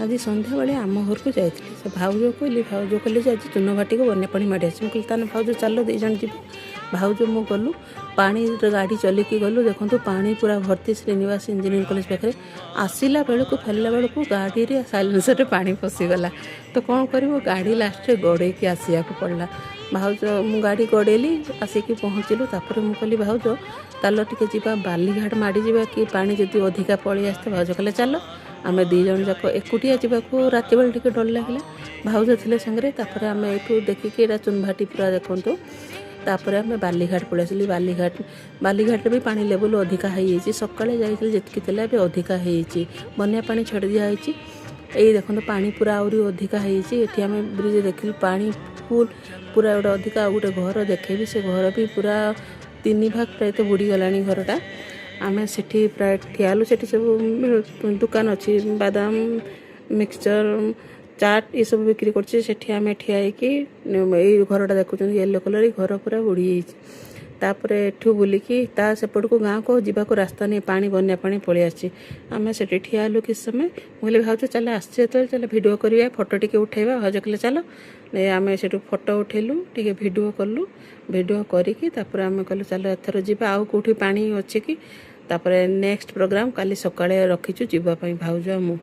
आज सन्ध्या बेले आम घर को जाइए से भाउज कहली जे आज चून भाटी को बन्या पानी माड़ी आस कहली भाउज चल दीज जी भाउज मु गलु पानी गाड़ी चलिकी गलु देखो पानी पूरा भर्ती श्रीनिवास इंजीनियरिंग कॉलेज पाखे आसला बेलू फेरला बेलू गाड़ी साइलेंसर पानी पशिगला तो कौन कर गाड़ी लास्ट गड़े की आसिया पड़ा भाउज मु गाड़ी गड़ेली आसिक पहुँचलु तापर मुझे भाउज चल टे जा बालीघाट माड़ी जा कि पानी जदि अधिका पलि आसते भाउज कहले चल आम दी जन जाक एकुटिया जावाक रात बेल टे डर लगे भाउज थे सांगे आम यू देखिकी चुनभाटी पूरा देखूँ तापर आम बालीघाट पलि आसिली बालीघाट भी पानी लेवल अधिका हो सकाଳେ जाइए जितकी थे अधिका हो बन्या पानी छड़ी दिखाई यही देखो पानी पूरा आहरी अधिका होती आम ब्रिज देखिलु पानी फुल पूरा गोटे अधिका गोटे घर देखेबी से घर भी पूरा 3 भाग प्राय तो बुड़ी गलानी घरटा आम से प्राय ठियालु से सब दुकान अच्छी बादाम मिक्सचर चाट ये सब बिक्री करछे आम ठिया घरटा देखुं येलो कलर घर पूरा बुड़ी तापर एठू बुलिकी सेपट को गाँव को जावाक रास्ता नहीं पानी बन्या पानी पलि आसी आम से ठियालु किस समय मुझे भाव चल आसचे चल भिड करा फोटो टी उठेबा भाज कहले चल आम से फोटो उठेलु टे भिड कलु भिड करिकी आम कहलु चल एथर जा आउ कौटी पानी अच्छे कि तापर नेक्स्ट प्रोग्राम काली सकाळे रखीचु जीवाई भाउज मु।